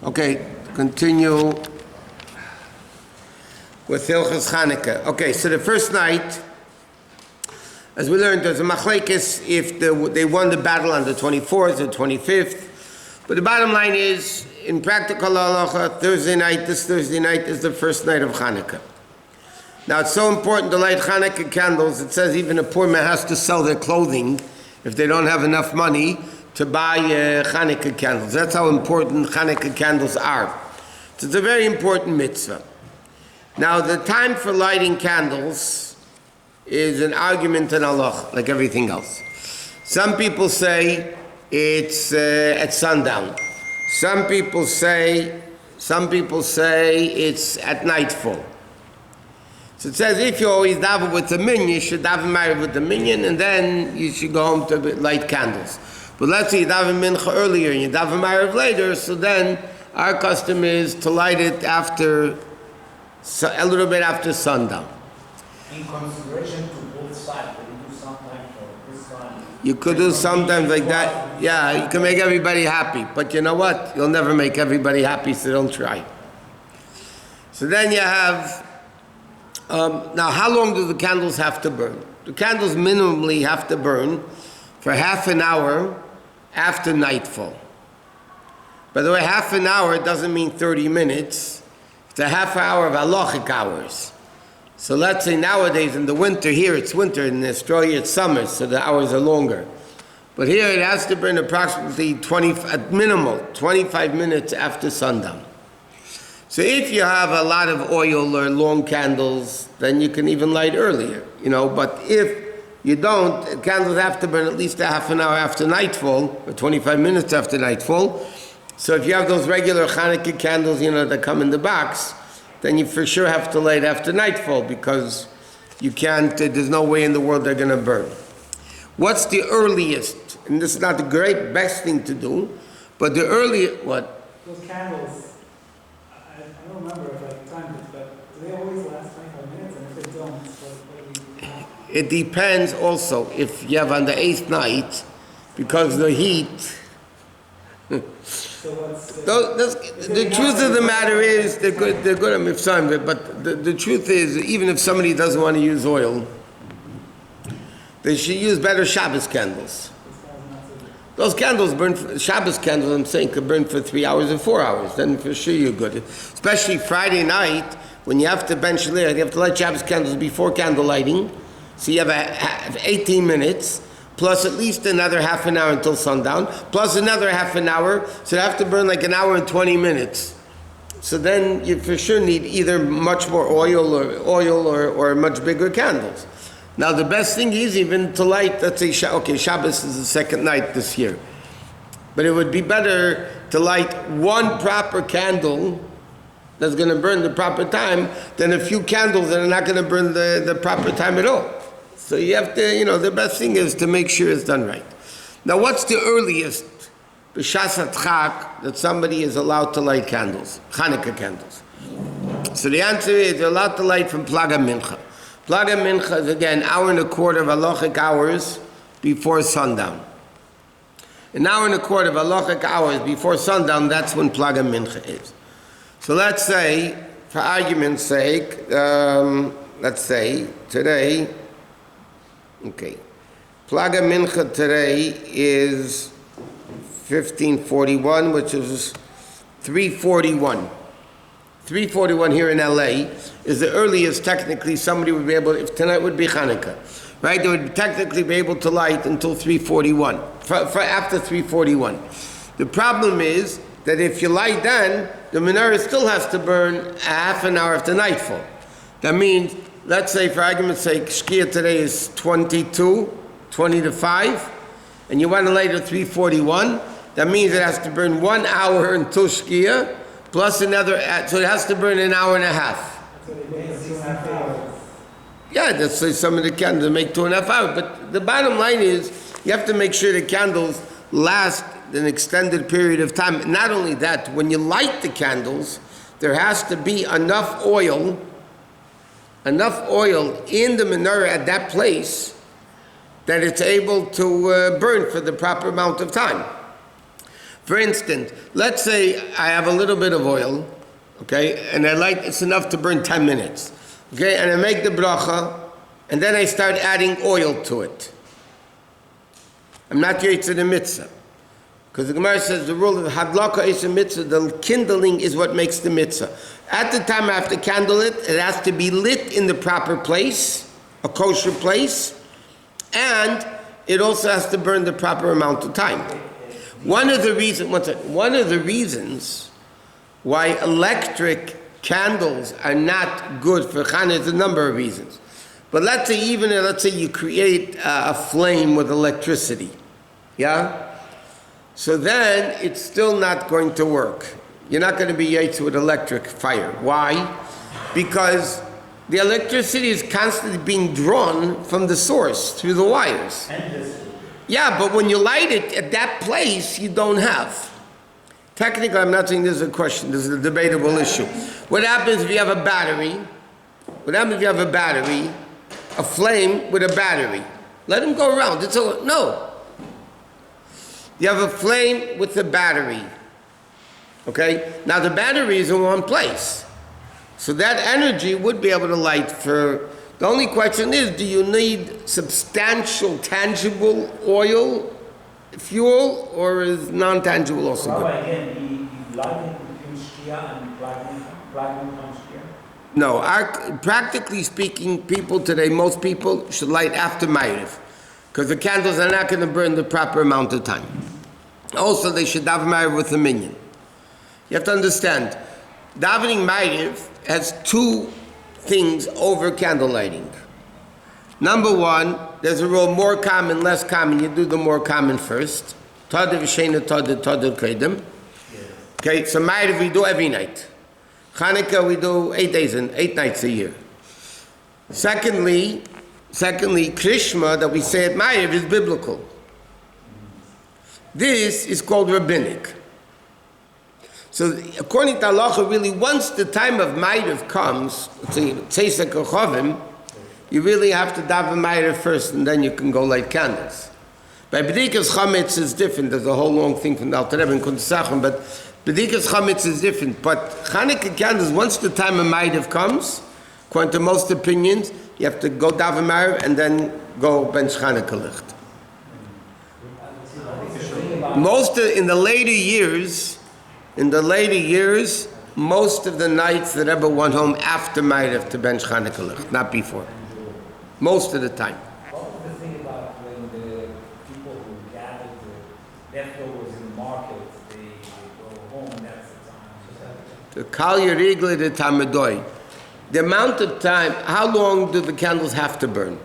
Okay, continue with Hilchos Chanukah. Okay, so the first night, as we learned, there's a machlekes if they won the battle on the 24th or 25th. But the bottom line is, in practical halacha, this Thursday night is the first night of Chanukah. Now it's so important to light Chanukah candles. It says even a poor man has to sell their clothing if they don't have enough money to buy Chanukah candles. That's how important Chanukah candles are. So it's a very important mitzvah. Now the time for lighting candles is an argument in halacha, like everything else. Some people say it's at sundown. Some people say it's at nightfall. So it says if you always daven with the minyan, you should daven ma'ariv with the minyan, and then you should go home to light candles. But let's say you daven mincha earlier and you daven ma'ariv later, so then our custom is to light it a little bit after sundown. In consideration to both sides, you do sometimes for this one. You could do sometimes like that. Yeah, you can make everybody happy. But you know what? You'll never make everybody happy, so don't try. So then you have, now how long do the candles have to burn? The candles minimally have to burn for half an hour after nightfall. By the way, half an hour doesn't mean 30 minutes. It's a half hour of halachic hours. So let's say nowadays in the winter, here it's winter, in Australia it's summer, so the hours are longer. But here it has to burn approximately 25 minutes after sundown. So if you have a lot of oil or long candles, then you can even light earlier, but if you don't, candles have to burn at least a half an hour after nightfall, or 25 minutes after nightfall. So if you have those regular Chanukah candles, that come in the box, then you for sure have to light after nightfall because you can't, there's no way in the world they're going to burn. What's the earliest? And this is not the best thing to do, but the earliest, what? Those candles, I don't remember if I timed it, but do they always last 25 minutes? And if they don't, what do you... It depends also if you have on the 8th night, because the heat. So what's the truth of the matter is they're good on Mifsam, but the truth is even if somebody doesn't want to use oil, they should use better Shabbos candles. Those candles Shabbos candles, I'm saying, could burn for 3 hours or 4 hours. Then for sure you're good. Especially Friday night when you have to bench later, you have to light Shabbos candles before candle lighting. So you have 18 minutes. Plus at least another half an hour until sundown, plus another half an hour, so you have to burn like an hour and 20 minutes. So then you for sure need either much more oil or much bigger candles. Now the best thing is even to light, let's say, Shabbos is the second night this year. But it would be better to light one proper candle that's going to burn the proper time than a few candles that are not going to burn the proper time at all. So you have to, the best thing is to make sure it's done right. Now what's the earliest b'shas ha'tchak that somebody is allowed to light candles, Chanukah candles? So the answer is they're allowed to light from Plaga Mincha. Plaga Mincha is again 1.25 hours of halachic hours before sundown. 1.25 hours of halachic hours before sundown, that's when Plaga Mincha is. So let's say, for argument's sake, let's say today, Plaga Mincha today is 1541, which is 341. 341 here in LA is the earliest technically somebody would be able, if tonight would be Chanukah, right? They would technically be able to light until 341, for after 341. The problem is that if you light then, the menorah still has to burn a half an hour after nightfall. That means, let's say for argument's sake, Shkia today is 20 to 5, and you want to light at 341, that means it has to burn 1 hour until Shkia, plus another, so it has to burn an hour and a half. So they make 2.5 hours. Yeah, that's like some of the candles make 2.5 hours, but the bottom line is, you have to make sure the candles last an extended period of time. Not only that, when you light the candles, there has to be enough oil in the menorah at that place that it's able to burn for the proper amount of time. For instance, let's say I have a little bit of oil, okay, and it's enough to burn 10 minutes, okay, and I make the bracha, and then I start adding oil to it. I'm not yetzer the mitzvah. Because the Gemara says the rule of hadlaka is a mitzvah, the kindling is what makes the mitzvah. At the time I have to candle it, it has to be lit in the proper place, a kosher place, and it also has to burn the proper amount of time. One of the reasons why electric candles are not good for Chanukah is a number of reasons. But let's say you create a flame with electricity, yeah? So then it's still not going to work. You're not going to be yetzer with electric fire. Why? Because the electricity is constantly being drawn from the source through the wires. Yeah, but when you light it at that place, you don't have. Technically, I'm not saying this is a question, this is a debatable issue. What happens if you have a battery? A flame with a battery. Let them go around. No. You have a flame with a battery. Okay? Now the battery is in one place. So that energy would be able to light for... The only question is, do you need substantial, tangible oil, fuel, or is non-tangible also good? Rabbi, again, he lighting between Shkia and plugging from Shkia? No, practically speaking, most people should light after Ma'ariv, because the candles are not going to burn the proper amount of time. Also, they should daven Ma'ariv with a minyan. You have to understand, davening Ma'ariv has two things over candle lighting. Number one, there's a rule more common, less common. You do the more common first. Okay, so Ma'ariv we do every night. Chanukah we do 8 nights a year. Secondly, Krishma that we say at Ma'ariv is biblical. This is called rabbinic. So according to halacha, really, once the time of Ma'ariv comes, you really have to daven Ma'ariv first, and then you can go light candles. By B'dikas Chametz is different. There's a whole long thing from the Alter Rebbe in Kuntesachim, but B'dikas Chametz is different. But Chanukah candles, once the time of Ma'ariv comes, according to most opinions, you have to go daven Ma'ariv and then go bench Chanukah licht. In the later years, most of the nights the Rebbe went home after Ma'ariv to bench Chanukah licht, not before. Most of the time. What was the thing about when the people who gathered the leftovers in the market, they go home, that's the time? The Kal Yerigli de Tamadoi. The amount of time, how long do the candles have to burn?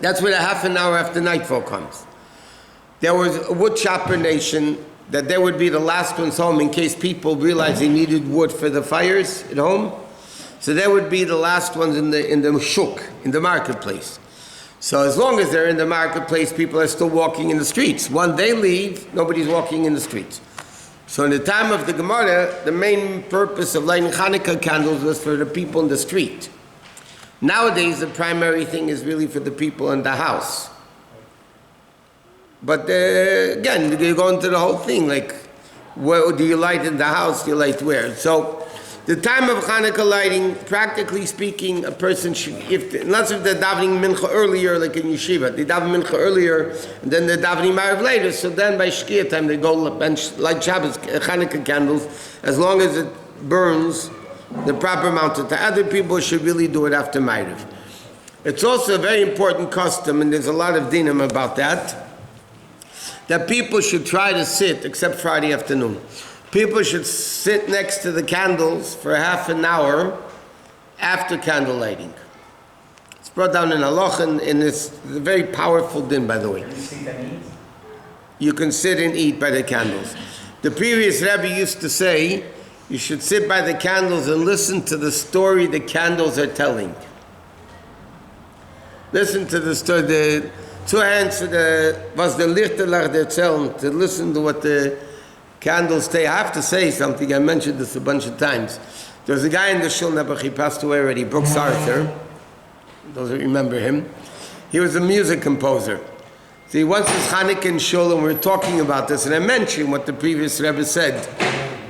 That's when a half an hour after nightfall comes. There was a wood chopper nation that they would be the last ones home in case people realized they needed wood for the fires at home. So they would be the last ones in the shuk, in the marketplace. So as long as they're in the marketplace, people are still walking in the streets. When they leave, nobody's walking in the streets. So in the time of the Gemara, the main purpose of lighting Chanukah candles was for the people in the street. Nowadays, the primary thing is really for the people in the house. But again, you go into the whole thing, like, where do you light in the house, do you light where? So, the time of Chanukah lighting, practically speaking, a person should, unless if they're davening mincha earlier, like in yeshiva, they daven mincha earlier, and then they're davening Ma'ariv later, so then by Shkia time they go light Shabbos Chanukah candles, as long as it burns the proper amount of time. Other people should really do it after Ma'ariv. It's also a very important custom, and there's a lot of dinim about that people should try to sit, except Friday afternoon. People should sit next to the candles for half an hour after candle lighting. It's brought down in halacha, and it's a very powerful din, by the way. Can you sit and eat? You can sit and eat by the candles. The previous Rebbe used to say, you should sit by the candles and listen to the story the candles are telling. Listen to the story, the two hands was the Lichterlach erzählen, to listen to what the candles say. I have to say something, I mentioned this a bunch of times. There was a guy in the Shul Nebuch, he passed away already, Brooks Arthur, those who remember him. He was a music composer. See, once it's Chanukah and Shul, and we're talking about this, and I mentioned what the previous Rebbe said,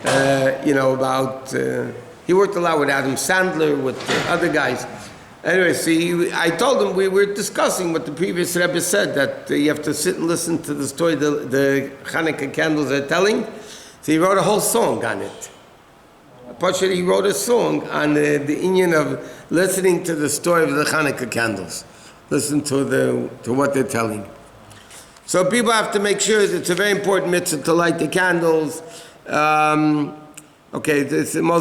about, he worked a lot with Adam Sandler, with the other guys. Anyway, see, I told him we were discussing what the previous Rebbe said, that you have to sit and listen to the story the Chanukah candles are telling. So he wrote a whole song on it. Partially, he wrote a song on the inyan of listening to the story of the Chanukah candles. Listen to what they're telling. So people have to make sure that it's a very important mitzvah to light the candles. Most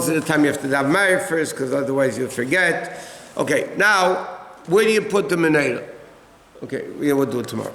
of the time you have to have married first, because otherwise you'll forget. Okay, now, where do you put the menorah? Okay, we'll do it tomorrow.